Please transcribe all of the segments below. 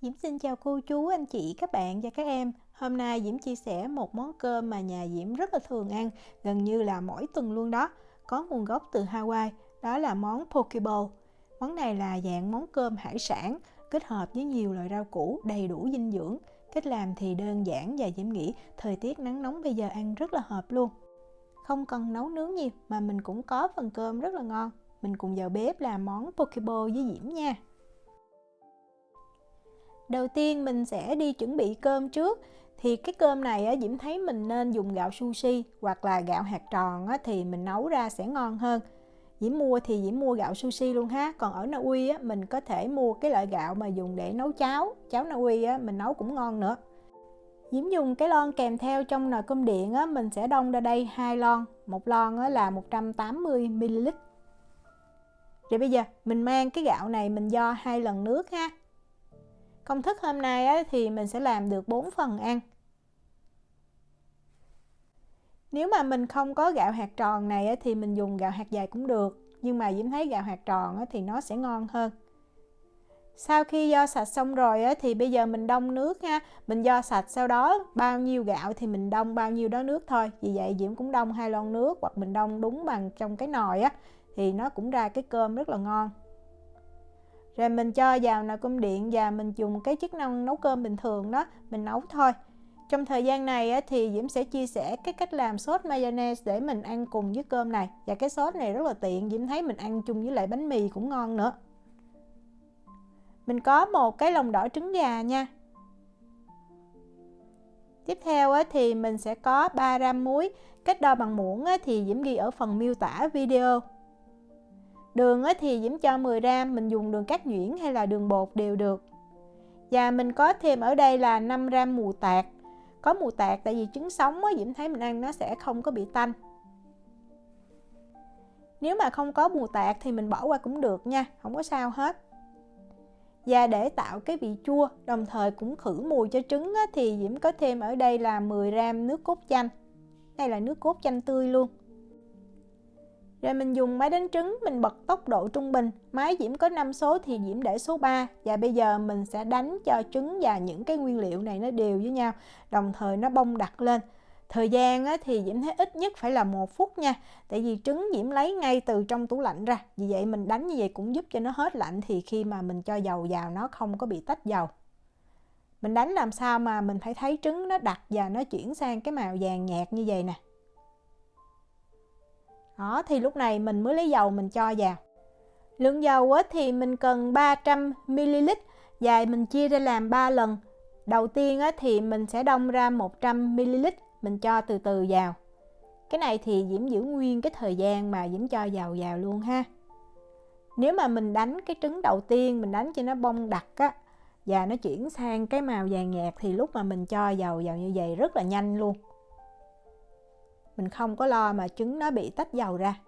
Diễm xin chào cô chú, anh chị, các bạn và các em. Hôm nay Diễm chia sẻ một món cơm mà nhà Diễm rất là thường ăn, gần như là mỗi tuần luôn đó. Có nguồn gốc từ Hawaii, đó là món poke bowl. Món này là dạng món cơm hải sản, kết hợp với nhiều loại rau củ, đầy đủ dinh dưỡng. Cách làm thì đơn giản và Diễm nghĩ thời tiết nắng nóng bây giờ ăn rất là hợp luôn. Không cần nấu nướng nhiều mà mình cũng có phần cơm rất là ngon. Mình cùng vào bếp làm món poke bowl với Diễm nha. Đầu tiên mình sẽ đi chuẩn bị cơm trước. Thì cái cơm này Diễm thấy mình nên dùng gạo sushi hoặc là gạo hạt tròn thì mình nấu ra sẽ ngon hơn. Diễm mua gạo sushi luôn ha. Còn ở Na Uy mình có thể mua cái loại gạo mà dùng để nấu cháo Na Uy mình nấu cũng ngon nữa. Diễm dùng cái lon kèm theo trong nồi cơm điện mình sẽ đong ra đây 2 lon. Một lon là 180ml. Rồi bây giờ mình mang cái gạo này mình vo 2 lần nước ha. Công thức hôm nay thì mình sẽ làm được 4 phần ăn. Nếu mà mình không có gạo hạt tròn này thì mình dùng gạo hạt dày cũng được. Nhưng mà Diễm thấy gạo hạt tròn thì nó sẽ ngon hơn. Sau khi vo sạch xong rồi thì bây giờ mình đong nước ha. Mình vo sạch sau đó bao nhiêu gạo thì mình đong bao nhiêu đó nước thôi. Vì vậy Diễm cũng đong 2 lon nước, hoặc mình đong đúng bằng trong cái nồi thì nó cũng ra cái cơm rất là ngon. Rồi mình cho vào nồi cơm điện và mình dùng cái chức năng nấu cơm bình thường đó, mình nấu thôi. Trong thời gian này thì Diễm sẽ chia sẻ cái cách làm sốt mayonnaise để mình ăn cùng với cơm này. Và cái sốt này rất là tiện, Diễm thấy mình ăn chung với lại bánh mì cũng ngon nữa. Mình có một cái lòng đỏ trứng gà nha. Tiếp theo thì mình sẽ có 3 gram muối. Cách đo bằng muỗng thì Diễm ghi ở phần miêu tả video. Đường thì Diễm cho 10 gram, mình dùng đường cát nhuyễn hay là đường bột đều được. Và mình có thêm ở đây là 5 gram mù tạt. Có mù tạt tại vì trứng sống Diễm thấy mình ăn nó sẽ không có bị tanh. Nếu mà không có mù tạt thì mình bỏ qua cũng được nha, không có sao hết. Và để tạo cái vị chua, đồng thời cũng khử mùi cho trứng thì Diễm có thêm ở đây là 10 gram nước cốt chanh. Đây là nước cốt chanh tươi luôn. Rồi mình dùng máy đánh trứng, mình bật tốc độ trung bình. Máy Diễm có 5 số thì Diễm để số 3. Và bây giờ mình sẽ đánh cho trứng và những cái nguyên liệu này nó đều với nhau, đồng thời nó bông đặc lên. Thời gian thì Diễm thấy ít nhất phải là 1 phút nha. Tại vì trứng Diễm lấy ngay từ trong tủ lạnh ra. Vì vậy mình đánh như vậy cũng giúp cho nó hết lạnh, thì khi mà mình cho dầu vào nó không có bị tách dầu. Mình đánh làm sao mà mình phải thấy trứng nó đặc và nó chuyển sang cái màu vàng nhạt như vậy nè. Đó, thì lúc này mình mới lấy dầu mình cho vào. Lượng dầu thì mình cần 300ml và mình chia ra làm 3 lần. Đầu tiên thì mình sẽ đong ra 100ml, mình cho từ từ vào. Cái này thì Diễm giữ nguyên cái thời gian mà Diễm cho dầu vào luôn ha. Nếu mà mình đánh cái trứng đầu tiên, mình đánh cho nó bông đặc và nó chuyển sang cái màu vàng nhạt thì lúc mà mình cho dầu vào như vậy rất là nhanh luôn. Mình không có lo mà trứng nó bị tách dầu ra.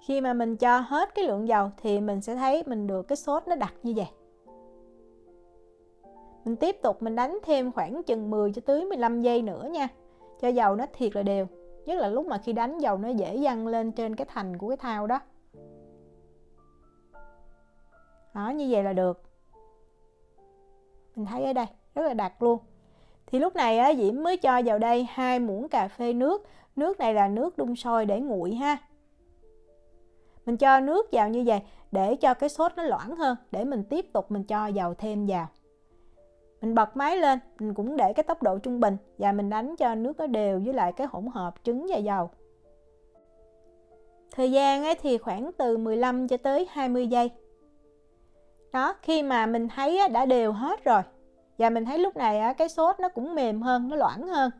Khi mà mình cho hết cái lượng dầu thì mình sẽ thấy mình được cái sốt nó đặc như vậy. Mình tiếp tục mình đánh thêm khoảng chừng 10 cho tới 15 giây nữa nha. Cho dầu nó thiệt là đều. Nhất là lúc mà khi đánh dầu nó dễ văng lên trên cái thành của cái thau đó. Đó, như vậy là được. Mình thấy ở đây rất là đặc luôn. Thì lúc này Diễm mới cho vào đây 2 muỗng cà phê nước. Nước này là nước đun sôi để nguội ha. Mình cho nước vào như vậy để cho cái sốt nó loãng hơn, để mình tiếp tục mình cho dầu thêm vào. Mình bật máy lên, mình cũng để cái tốc độ trung bình và mình đánh cho nước nó đều với lại cái hỗn hợp trứng và dầu. Thời gian thì khoảng từ 15 cho tới 20 giây. Đó, khi mà mình thấy đã đều hết rồi và mình thấy lúc này cái sốt nó cũng mềm hơn, nó loãng hơn,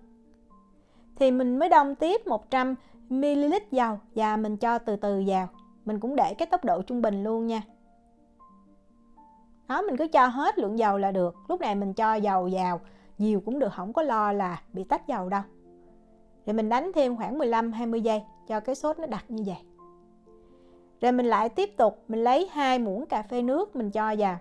thì mình mới đong tiếp 100ml dầu và mình cho từ từ vào. Mình cũng để cái tốc độ trung bình luôn nha. Đó, mình cứ cho hết lượng dầu là được. Lúc này mình cho dầu vào nhiều cũng được, không có lo là bị tách dầu đâu. Rồi mình đánh thêm khoảng 15-20 giây cho cái sốt nó đặc như vậy. Rồi mình lại tiếp tục, mình lấy 2 muỗng cà phê nước mình cho vào.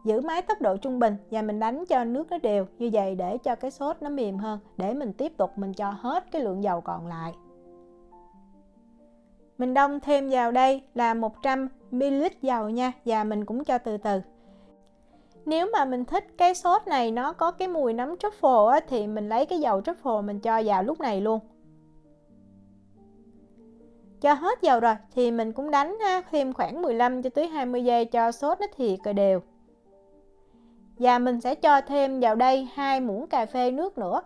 Giữ máy tốc độ trung bình và mình đánh cho nước nó đều như vậy để cho cái sốt nó mềm hơn. Để mình tiếp tục mình cho hết cái lượng dầu còn lại. Mình đông thêm vào đây là 100ml dầu nha, và mình cũng cho từ từ. Nếu mà mình thích cái sốt này nó có cái mùi nấm truffle á, thì mình lấy cái dầu truffle mình cho vào lúc này luôn. Cho hết dầu rồi thì mình cũng đánh thêm khoảng 15 cho tới 20 giây cho sốt nó thiệt đều. Và mình sẽ cho thêm vào đây 2 muỗng cà phê nước nữa.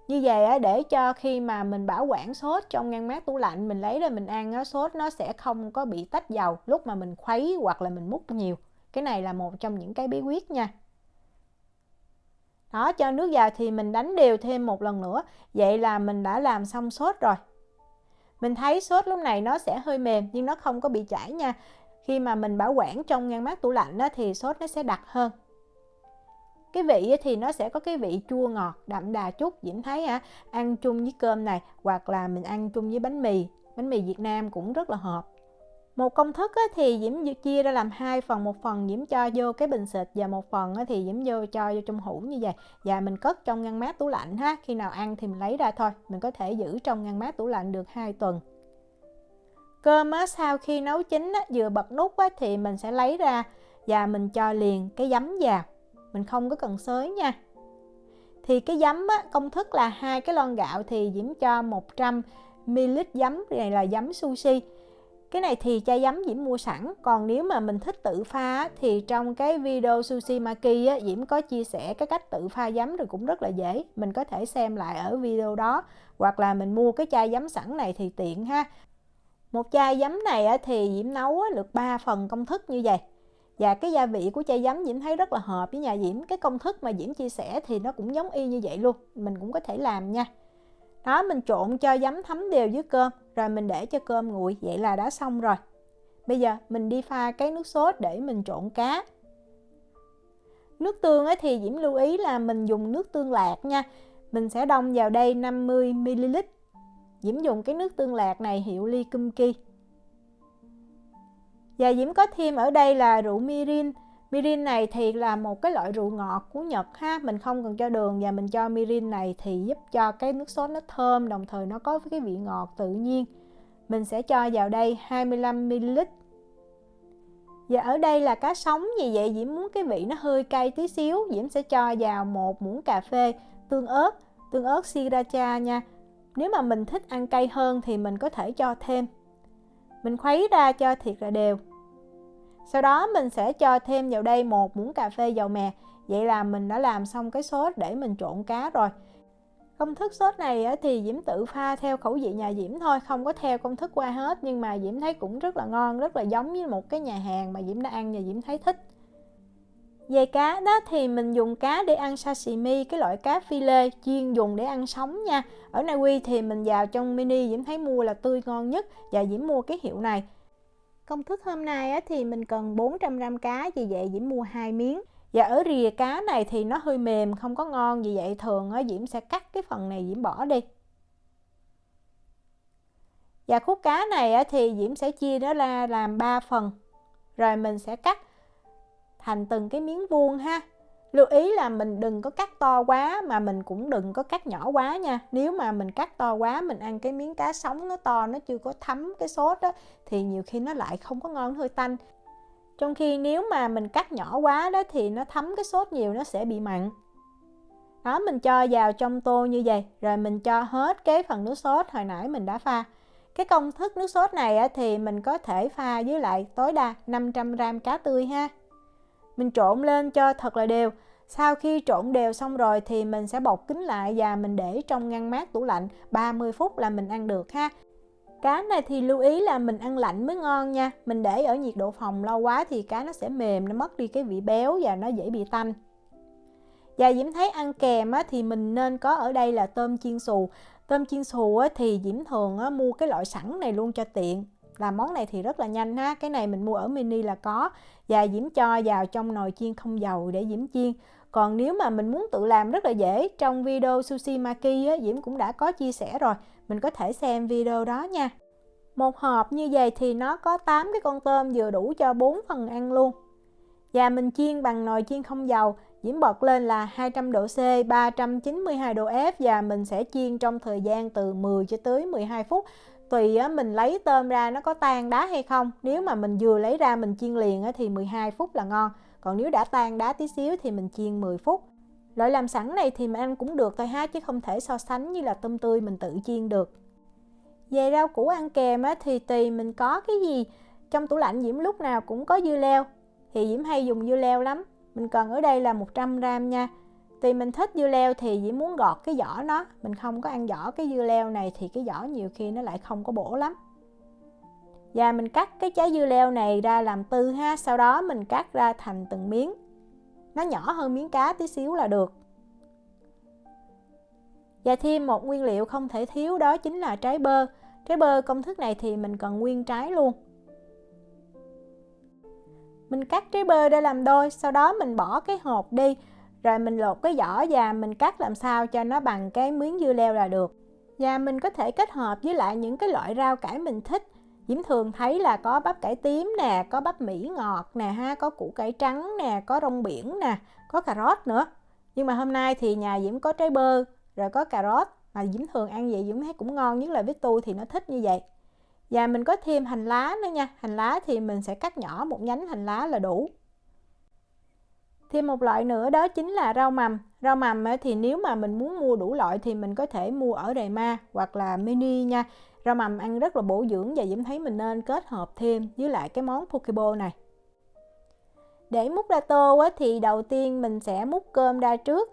Như vậy để cho khi mà mình bảo quản sốt trong ngăn mát tủ lạnh, mình lấy ra mình ăn, sốt nó sẽ không có bị tách dầu lúc mà mình khuấy hoặc là mình múc nhiều. Cái này là một trong những cái bí quyết nha. Đó, cho nước vào thì mình đánh đều thêm một lần nữa. Vậy là mình đã làm xong sốt rồi. Mình thấy sốt lúc này nó sẽ hơi mềm nhưng nó không có bị chảy nha. Khi mà mình bảo quản trong ngăn mát tủ lạnh thì sốt nó sẽ đặc hơn. Cái vị thì nó sẽ có cái vị chua ngọt đậm đà chút. Diễm thấy ăn chung với cơm này hoặc là mình ăn chung với bánh mì Việt Nam cũng rất là hợp. Một công thức thì Diễm chia ra làm 2 phần. Một phần Diễm cho vô cái bình xịt và một phần thì Diễm cho vô trong hũ như vậy. Và mình cất trong ngăn mát tủ lạnh ha. Khi nào ăn thì mình lấy ra thôi. Mình có thể giữ trong ngăn mát tủ lạnh được 2 tuần. Cơm sau khi nấu chín vừa bật nút thì mình sẽ lấy ra và mình cho liền cái giấm vào. Mình không có cần xới nha. Thì cái giấm công thức là 2 cái lon gạo thì Diễm cho 100ml giấm. Này là giấm sushi. Cái này thì chai giấm Diễm mua sẵn. Còn nếu mà mình thích tự pha thì trong cái video Sushi Maki Diễm có chia sẻ cái cách tự pha giấm rồi cũng rất là dễ. Mình có thể xem lại ở video đó. Hoặc là mình mua cái chai giấm sẵn này thì tiện ha. Một chai giấm này thì Diễm nấu được 3 phần công thức như vậy. Và cái gia vị của chai giấm Diễm thấy rất là hợp với nhà Diễm. Cái công thức mà Diễm chia sẻ thì nó cũng giống y như vậy luôn. Mình cũng có thể làm nha. Đó, mình trộn cho giấm thấm đều với cơm. Rồi mình để cho cơm nguội. Vậy là đã xong rồi. Bây giờ mình đi pha cái nước sốt để mình trộn cá. Nước tương thì Diễm lưu ý là mình dùng nước tương lạc nha. Mình sẽ đông vào đây 50ml. Diễm dùng cái nước tương lạc này hiệu Ly Kumki. Và Diễm có thêm ở đây là rượu mirin. Mirin này thì là một cái loại rượu ngọt của Nhật ha. Mình không cần cho đường và mình cho mirin này thì giúp cho cái nước sốt nó thơm. Đồng thời nó có cái vị ngọt tự nhiên. Mình sẽ cho vào đây 25ml. Và ở đây là cá sống. Vì vậy Diễm muốn cái vị nó hơi cay tí xíu. Diễm sẽ cho vào 1 muỗng cà phê tương ớt sriracha nha. Nếu mà mình thích ăn cay hơn thì mình có thể cho thêm. Mình khuấy ra cho thiệt là đều. Sau đó mình sẽ cho thêm vào đây 1 muỗng cà phê dầu mè. Vậy là mình đã làm xong cái sốt để mình trộn cá rồi. Công thức sốt này thì Diễm tự pha theo khẩu vị nhà Diễm thôi. Không có theo công thức qua hết. Nhưng mà Diễm thấy cũng rất là ngon. Rất là giống với một cái nhà hàng mà Diễm đã ăn và Diễm thấy thích. Về cá đó thì mình dùng cá để ăn sashimi. Cái loại cá phi lê chuyên dùng để ăn sống nha. Ở Na Uy thì mình vào trong mini Diễm thấy mua là tươi ngon nhất. Và Diễm mua cái hiệu này. Công thức hôm nay thì mình cần 400g cá. Vì vậy Diễm mua 2 miếng. Và ở rìa cá này thì nó hơi mềm, không có ngon. Vì vậy thường Diễm sẽ cắt cái phần này Diễm bỏ đi. Và khúc cá này thì Diễm sẽ chia nó ra làm 3 phần. Rồi mình sẽ cắt thành từng cái miếng vuông ha. Lưu ý là mình đừng có cắt to quá mà mình cũng đừng có cắt nhỏ quá nha. Nếu mà mình cắt to quá, mình ăn cái miếng cá sống nó to, nó chưa có thấm cái sốt thì nhiều khi nó lại không có ngon, nó hơi tanh. Trong khi nếu mà mình cắt nhỏ quá thì nó thấm cái sốt nhiều, nó sẽ bị mặn. Đó, mình cho vào trong tô như vậy. Rồi mình cho hết cái phần nước sốt hồi nãy mình đã pha. Cái công thức nước sốt này thì mình có thể pha với lại tối đa 500g cá tươi ha. Mình trộn lên cho thật là đều. Sau khi trộn đều xong rồi thì mình sẽ bọc kín lại và mình để trong ngăn mát tủ lạnh 30 phút là mình ăn được ha. Cá này thì lưu ý là mình ăn lạnh mới ngon nha. Mình để ở nhiệt độ phòng lâu quá thì cá nó sẽ mềm, nó mất đi cái vị béo và nó dễ bị tanh. Và Diễm thấy ăn kèm thì mình nên có ở đây là tôm chiên xù. Tôm chiên xù thì Diễm thường mua cái loại sẵn này luôn cho tiện. Làm món này thì rất là nhanh ha. Cái này mình mua ở mini là có. Và Diễm cho vào trong nồi chiên không dầu để Diễm chiên. Còn nếu mà mình muốn tự làm rất là dễ, trong video Sushi Maki Diễm cũng đã có chia sẻ rồi. Mình có thể xem video đó nha. Một hộp như vậy thì nó có 8 cái con tôm vừa đủ cho 4 phần ăn luôn. Và mình chiên bằng nồi chiên không dầu. Diễm bật lên là 200 độ C, 392 độ F và mình sẽ chiên trong thời gian từ 10 cho tới 12 phút. tùy mình lấy tôm ra nó có tan đá hay không. Nếu mà mình vừa lấy ra mình chiên liền thì 12 phút là ngon. Còn nếu đã tan đá tí xíu thì mình chiên 10 phút. Loại làm sẵn này thì mình ăn cũng được thôi ha, chứ không thể so sánh như là tôm tươi mình tự chiên được. Về rau củ ăn kèm thì tùy mình có cái gì. Trong tủ lạnh Diễm lúc nào cũng có dưa leo, thì Diễm hay dùng dưa leo lắm. Mình cần ở đây là 100g nha. Tùy mình thích dưa leo thì Diễm muốn gọt cái vỏ nó. Mình không có ăn vỏ cái dưa leo này thì cái vỏ nhiều khi nó lại không có bổ lắm. Và mình cắt cái trái dưa leo này ra làm tư ha. Sau đó mình cắt ra thành từng miếng. Nó nhỏ hơn miếng cá tí xíu là được. Và thêm một nguyên liệu không thể thiếu đó chính là trái bơ. Trái bơ công thức này thì mình cần nguyên trái luôn. Mình cắt trái bơ ra làm đôi, sau đó mình bỏ cái hột đi. Rồi mình lột cái vỏ và mình cắt làm sao cho nó bằng cái miếng dưa leo là được. Và mình có thể kết hợp với lại những cái loại rau cải mình thích. Diễm thường thấy là có bắp cải tím nè, có bắp Mỹ ngọt nè ha, có củ cải trắng nè, có rong biển nè, có cà rốt nữa. Nhưng mà hôm nay thì nhà Diễm có trái bơ, rồi có cà rốt. Mà Diễm thường ăn vậy Diễm thấy cũng ngon, nhất là với tôi thì nó thích như vậy. Và mình có thêm hành lá nữa nha. Hành lá thì mình sẽ cắt nhỏ một nhánh hành lá là đủ. Thêm một loại nữa đó chính là rau mầm. Rau mầm thì nếu mà mình muốn mua đủ loại thì mình có thể mua ở Rema hoặc là Mini nha. Rau mầm ăn rất là bổ dưỡng và Diễm thấy mình nên kết hợp thêm với lại cái món poke bowl này. Để múc ra tô thì đầu tiên mình sẽ múc cơm ra trước.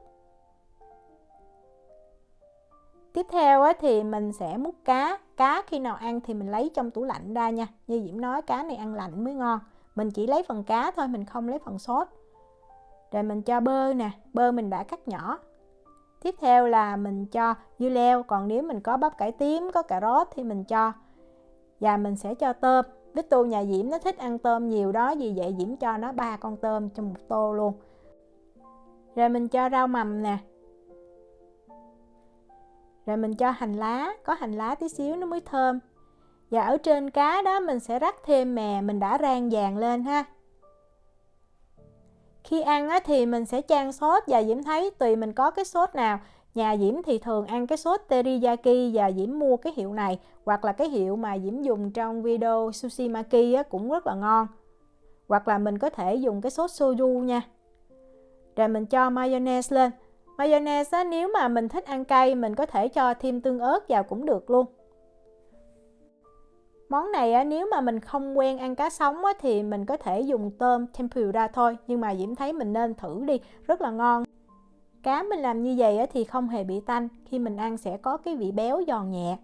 Tiếp theo thì mình sẽ múc cá. Cá khi nào ăn thì mình lấy trong tủ lạnh ra nha. Như Diễm nói cá này ăn lạnh mới ngon. Mình chỉ lấy phần cá thôi, mình không lấy phần sốt. Rồi mình cho bơ nè, bơ mình đã cắt nhỏ. Tiếp theo là mình cho dưa leo, còn nếu mình có bắp cải tím, có cà rốt thì mình cho. Và mình sẽ cho tôm. Victor nhà Diễm nó thích ăn tôm nhiều đó, vì vậy Diễm cho nó 3 con tôm trong một tô luôn. Rồi mình cho rau mầm nè. Rồi mình cho hành lá, có hành lá tí xíu nó mới thơm. Và ở trên cá đó mình sẽ rắc thêm mè mình đã rang vàng lên ha. Khi ăn thì mình sẽ chan sốt và Diễm thấy tùy mình có cái sốt nào. Nhà Diễm thì thường ăn cái sốt teriyaki và Diễm mua cái hiệu này. Hoặc là cái hiệu mà Diễm dùng trong video Sushi Maki cũng rất là ngon. Hoặc là mình có thể dùng cái sốt soju nha. Rồi mình cho mayonnaise lên. Mayonnaise nếu mà mình thích ăn cay mình có thể cho thêm tương ớt vào cũng được luôn. Món này nếu mà mình không quen ăn cá sống thì mình có thể dùng tôm tempura thôi. Nhưng mà Diễm thấy mình nên thử đi, rất là ngon. Cá mình làm như vậy thì không hề bị tanh. Khi mình ăn sẽ có cái vị béo giòn nhẹ.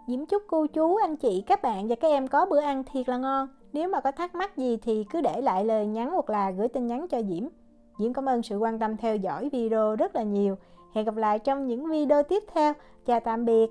Diễm chúc cô chú, anh chị, các bạn và các em có bữa ăn thiệt là ngon. Nếu mà có thắc mắc gì thì cứ để lại lời nhắn hoặc là gửi tin nhắn cho Diễm. Diễm cảm ơn sự quan tâm theo dõi video rất là nhiều. Hẹn gặp lại trong những video tiếp theo. Chào tạm biệt.